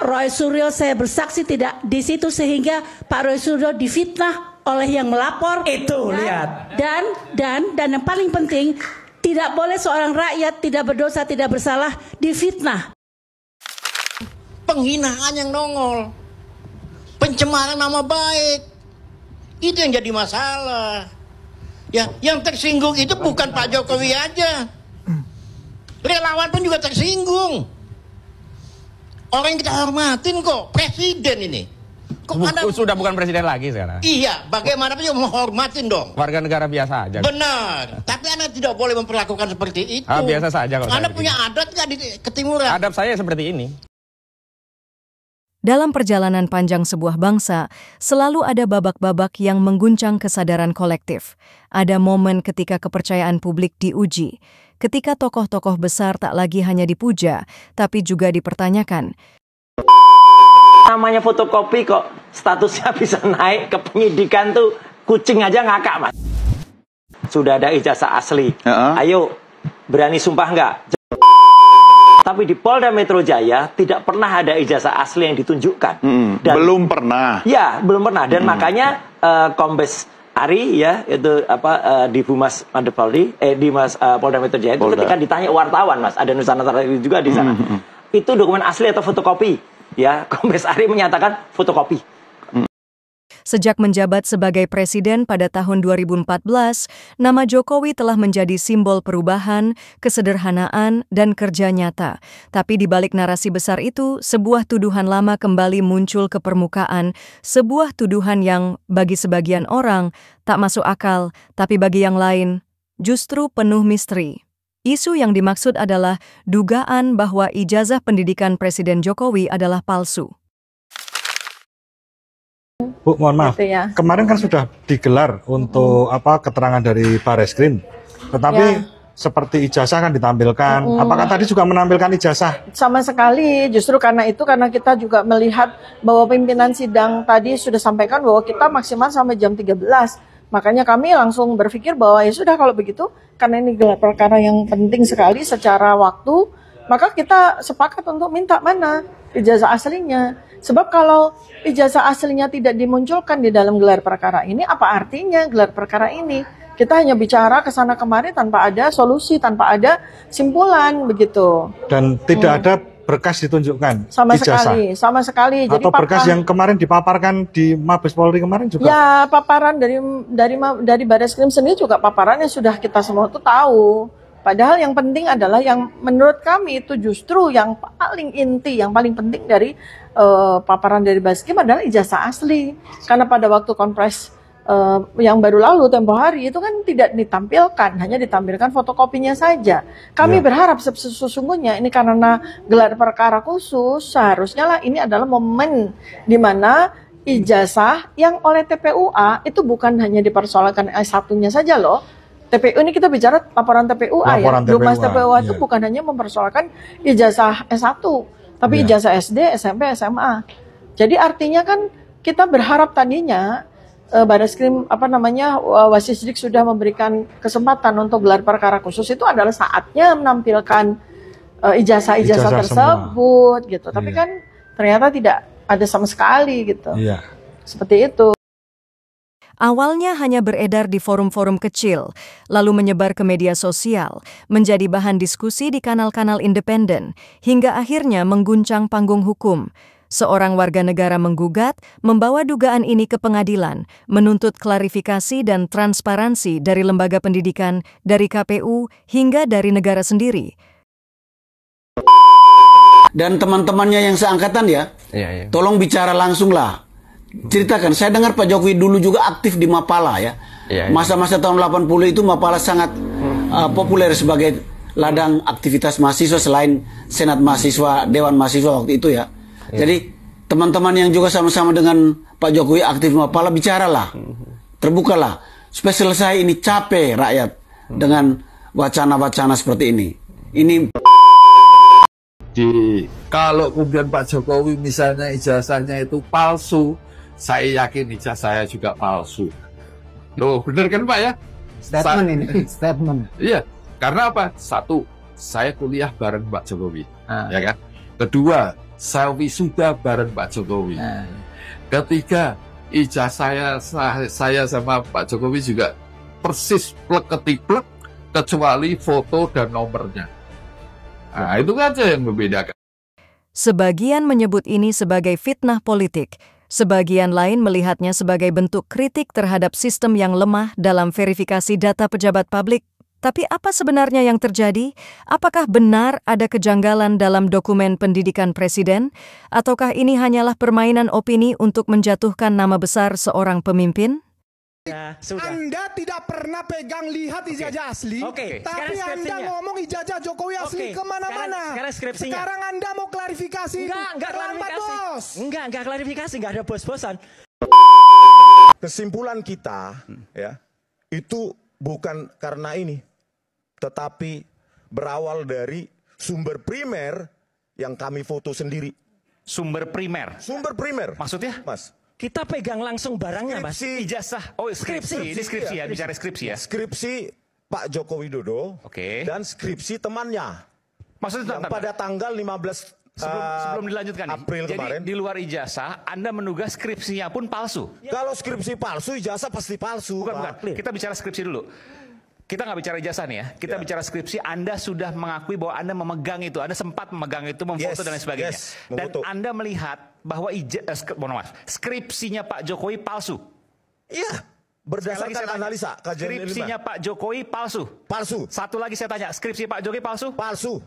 Pak Roy Suryo, saya bersaksi tidak di situ sehingga Pak Roy Suryo difitnah oleh yang melapor. Itu lihat. Dan yang paling penting, tidak boleh seorang rakyat tidak berdosa, tidak bersalah difitnah. Penghinaan yang nongol, pencemaran nama baik, itu yang jadi masalah. Ya, yang tersinggung itu bukan Pak Jokowi aja, relawan pun juga tersinggung. Orang yang kita hormatin kok, presiden ini. Kok Anda... Sudah bukan presiden lagi sekarang. Iya, bagaimanapun juga menghormatin dong. Warga negara biasa aja. Benar, tapi Anda tidak boleh memperlakukan seperti itu. Biasa saja kok. Anda punya adat nggak di Ketimuran? Adat saya seperti ini. Dalam perjalanan panjang sebuah bangsa, selalu ada babak-babak yang mengguncang kesadaran kolektif. Ada momen ketika kepercayaan publik diuji, ketika tokoh-tokoh besar tak lagi hanya dipuja, tapi juga dipertanyakan. Namanya fotokopi kok statusnya bisa naik ke penyidikan tuh, kucing aja ngakak, Mas. Sudah ada ijazah asli. Ayo, berani sumpah nggak? Tapi di Polda Metro Jaya tidak pernah ada ijazah asli yang ditunjukkan. Dan, belum pernah. Ya, belum pernah. Dan makanya Kombes Ari ya itu di Humas Mabes Polri, di Polda Metro Jaya itu ketika ditanya wartawan, Mas, ada Nusantara juga di sana. Itu dokumen asli atau fotokopi? Ya, Kombes Ari menyatakan fotokopi. Sejak menjabat sebagai presiden pada tahun 2014, nama Jokowi telah menjadi simbol perubahan, kesederhanaan, dan kerja nyata. Tapi di balik narasi besar itu, sebuah tuduhan lama kembali muncul ke permukaan, sebuah tuduhan yang bagi sebagian orang tak masuk akal, tapi bagi yang lain justru penuh misteri. Isu yang dimaksud adalah dugaan bahwa ijazah pendidikan Presiden Jokowi adalah palsu. Bu, mohon maaf. Gitu ya. Kemarin kan sudah digelar untuk keterangan dari Bareskrim, tetapi seperti ijazah kan ditampilkan. Apakah tadi juga menampilkan ijazah? Sama sekali. Justru karena kita juga melihat bahwa pimpinan sidang tadi sudah sampaikan bahwa kita maksimal sampai jam 13. Makanya kami langsung berpikir bahwa ya sudah kalau begitu, karena ini gelar perkara yang penting sekali secara waktu, maka kita sepakat untuk minta mana ijazah aslinya. Sebab kalau ijazah aslinya tidak dimunculkan di dalam gelar perkara ini, apa artinya gelar perkara ini? Kita hanya bicara ke sana kemari tanpa ada solusi, tanpa ada simpulan begitu. Dan tidak ada berkas ditunjukkan sama ijazah. Sama sekali. Jadi atau berkas yang kemarin dipaparkan di Mabes Polri kemarin juga? Ya, paparan dari Bareskrim sendiri juga paparannya sudah kita semua tuh tahu. Padahal yang penting adalah yang menurut kami itu justru yang paling inti, yang paling penting dari paparan dari Bareskrim adalah ijazah asli. Karena pada waktu konfres yang baru lalu tempo hari itu kan tidak ditampilkan, hanya ditampilkan fotokopinya saja. Kami berharap sesungguhnya ini karena gelar perkara khusus, seharusnya lah ini adalah momen di mana ijazah yang oleh TPUA itu bukan hanya dipersoalkan S1-nya saja loh. TPU ini kita bicara laporan TPUA ya. Humas TPUA itu bukan hanya mempersoalkan ijazah S1, tapi ijazah SD, SMP, SMA. Jadi artinya kan kita berharap tadinya Bareskrim Wasisdik sudah memberikan kesempatan untuk gelar perkara khusus itu adalah saatnya menampilkan ijazah tersebut gitu. Tapi kan ternyata tidak ada sama sekali gitu. Seperti itu. Awalnya hanya beredar di forum-forum kecil, lalu menyebar ke media sosial, menjadi bahan diskusi di kanal-kanal independen, hingga akhirnya mengguncang panggung hukum. Seorang warga negara menggugat, membawa dugaan ini ke pengadilan, menuntut klarifikasi dan transparansi dari lembaga pendidikan, dari KPU, hingga dari negara sendiri. Dan teman-temannya yang seangkatan tolong bicara langsung lah. Ceritakan, saya dengar Pak Jokowi dulu juga aktif di Mapala ya. Masa-masa tahun 80 itu Mapala sangat populer sebagai ladang aktivitas mahasiswa selain Senat Mahasiswa, Dewan Mahasiswa waktu itu ya. Jadi teman-teman yang juga sama-sama dengan Pak Jokowi aktif di Mapala, bicaralah, terbukalah. Supaya selesai ini, capek rakyat dengan wacana-wacana seperti ini. Kalau kemudian Pak Jokowi misalnya ijazahnya itu palsu, saya yakin ijazah saya juga palsu. Loh, bener kan Pak ya? Statement ini, statement. Iya, karena apa? Satu, saya kuliah bareng Pak Jokowi, ya kan? Kedua, saya wisuda bareng Pak Jokowi. Ketiga, ijazah saya sama Pak Jokowi juga persis plek ketiplek, kecuali foto dan nomornya. Nah, itu aja yang membedakan. Sebagian menyebut ini sebagai fitnah politik. Sebagian lain melihatnya sebagai bentuk kritik terhadap sistem yang lemah dalam verifikasi data pejabat publik. Tapi apa sebenarnya yang terjadi? Apakah benar ada kejanggalan dalam dokumen pendidikan presiden? Ataukah ini hanyalah permainan opini untuk menjatuhkan nama besar seorang pemimpin? Ya, Anda tidak pernah pegang lihat ijazah asli, tapi Anda ngomong ijazah Jokowi asli kemana-mana. Sekarang Anda mau klarifikasi. Enggak klarifikasi. Bos. Enggak klarifikasi, enggak ada bos-bosan. Kesimpulan kita ya, itu bukan karena ini, tetapi berawal dari sumber primer yang kami foto sendiri. Sumber primer? Sumber primer. Maksudnya? Mas. Kita pegang langsung barangnya, Mas. Ijazah. Oh, skripsi. Ini skripsi ya, bicara skripsi ya. Skripsi Pak Joko Widodo dan skripsi temannya. Maksudnya yang pada tanggal 15 sebelum dilanjutkan April jadi, kemarin. di luar ijazah, Anda menduga skripsinya pun palsu. Kalau skripsi palsu, ijazah pasti palsu. Bukan. Kita bicara skripsi dulu. Kita nggak bicara ijazah nih ya. Kita bicara skripsi. Anda sudah mengakui bahwa Anda memegang itu. Anda sempat memegang itu, memfoto dan lain sebagainya. Dan Anda melihat bahwa skripsinya Pak Jokowi palsu. Iya. Berdasarkan analisa kajian skripsinya Pak Jokowi palsu. Palsu. Satu lagi saya tanya, skripsi Pak Jokowi palsu? Palsu.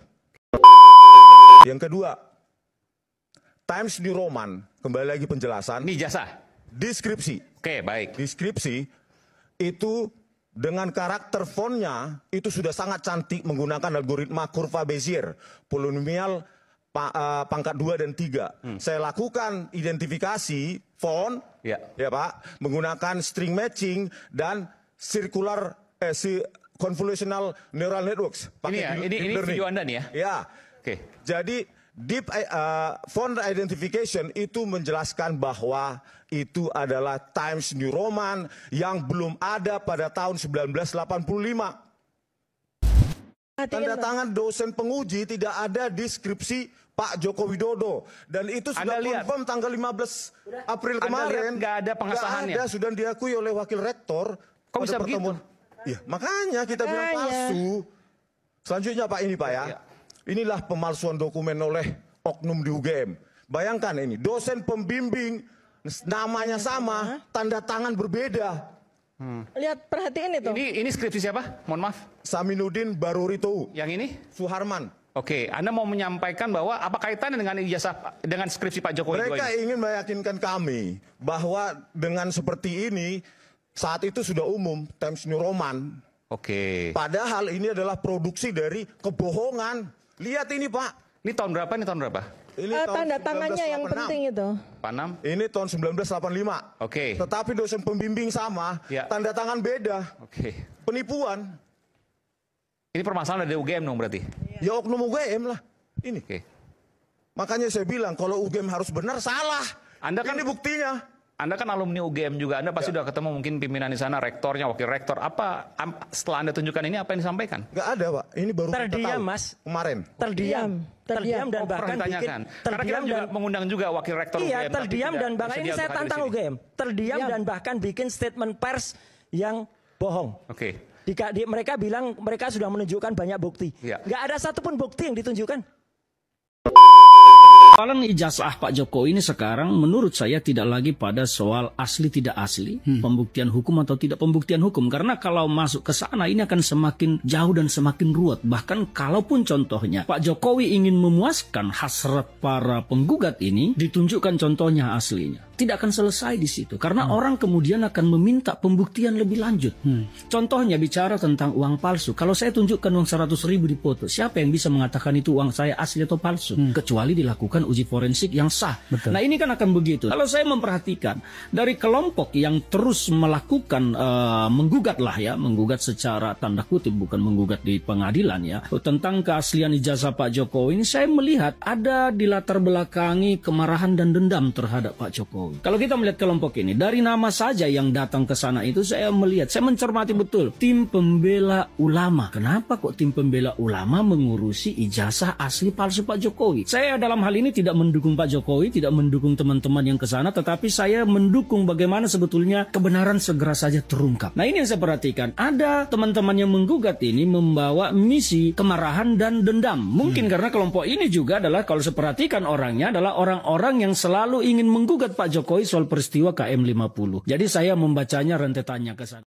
Yang kedua, Times New Roman, kembali lagi penjelasan. Ini ijazah. Deskripsi. Oke, baik. Deskripsi itu dengan karakter fontnya itu sudah sangat cantik menggunakan algoritma kurva Bezier, polinomial pangkat 2 dan 3. Saya lakukan identifikasi font, ya Pak, menggunakan string matching dan circular convolutional neural networks. Ini video Anda nih ya? Ya. Jadi deep font identification itu menjelaskan bahwa itu adalah Times New Roman yang belum ada pada tahun 1985. Tanda tangan dosen penguji tidak ada deskripsi Pak Joko Widodo, dan itu sudah confirm tanggal 15 April kemarin. Nggak ada pengesahannya. Nggak ada, sudah diakui oleh wakil rektor. Kok bisa begitu? Ya, makanya kita bilang palsu. Selanjutnya Pak, ini Pak ya. Inilah pemalsuan dokumen oleh oknum di UGM. Bayangkan ini, dosen pembimbing namanya sama, tanda tangan berbeda. Lihat, perhatiin itu. Ini skripsi siapa? Mohon maaf. Saminuddin Baruritou. Yang ini? Suharman. Oke, Anda mau menyampaikan bahwa apa kaitannya dengan ijazah, dengan skripsi Pak Jokowi? Mereka ingin meyakinkan kami bahwa dengan seperti ini saat itu sudah umum Times New Roman. Padahal ini adalah produksi dari kebohongan. Lihat ini Pak. Ini tahun berapa? Ini tahun berapa? Ini tanda tangannya yang penting itu. 86. Ini tahun 1985. Tetapi dosen pembimbing sama, tanda tangan beda. Penipuan. Ini permasalahan dari UGM dong berarti? Ya oknum UGM lah. Ini. Makanya saya bilang kalau UGM harus benar, salah. Ini buktinya. Anda kan alumni UGM juga, Anda pasti sudah ketemu mungkin pimpinan di sana, rektornya, wakil rektor. Apa setelah Anda tunjukkan ini, apa yang disampaikan? Nggak ada Pak, ini baru terdiam Mas. Kemarin. Terdiam dan bahkan ditanyakan. Karena kita juga mengundang juga wakil rektor UGM. Iya, terdiam dan bahkan ini saya tantang UGM. Terdiam dan bahkan bikin statement pers yang bohong. Mereka bilang mereka sudah menunjukkan banyak bukti. Nggak ada satupun bukti yang ditunjukkan. Soalan ijazah Pak Jokowi ini sekarang menurut saya tidak lagi pada soal asli tidak asli, pembuktian hukum atau tidak pembuktian hukum. Karena kalau masuk ke sana ini akan semakin jauh dan semakin ruwet. Bahkan kalaupun contohnya Pak Jokowi ingin memuaskan hasrat para penggugat ini, ditunjukkan contohnya aslinya. Tidak akan selesai di situ. Karena orang kemudian akan meminta pembuktian lebih lanjut. Contohnya bicara tentang uang palsu. Kalau saya tunjukkan uang 100.000 dipoto, siapa yang bisa mengatakan itu uang saya asli atau palsu? Kecuali dilakukan uji forensik yang sah. Nah ini kan akan begitu. Kalau saya memperhatikan dari kelompok yang terus melakukan menggugat secara tanda kutip, bukan menggugat di pengadilan ya, tentang keaslian ijazah Pak Jokowi ini, saya melihat ada di latar belakangi kemarahan dan dendam terhadap Pak Jokowi. Jokowi. Kalau kita melihat kelompok ini, dari nama saja yang datang ke sana itu saya melihat, saya mencermati betul tim pembela ulama. Kenapa kok tim pembela ulama mengurusi ijazah asli palsu Pak Jokowi? Saya dalam hal ini tidak mendukung Pak Jokowi, tidak mendukung teman-teman yang ke sana, tetapi saya mendukung bagaimana sebetulnya kebenaran segera saja terungkap. Nah, ini yang saya perhatikan. Ada teman-teman yang menggugat ini membawa misi kemarahan dan dendam. Mungkin karena kelompok ini juga adalah, kalau saya perhatikan orangnya, adalah orang-orang yang selalu ingin menggugat Pak Jokowi soal peristiwa KM 50. Jadi saya membacanya rentetannya ke sana.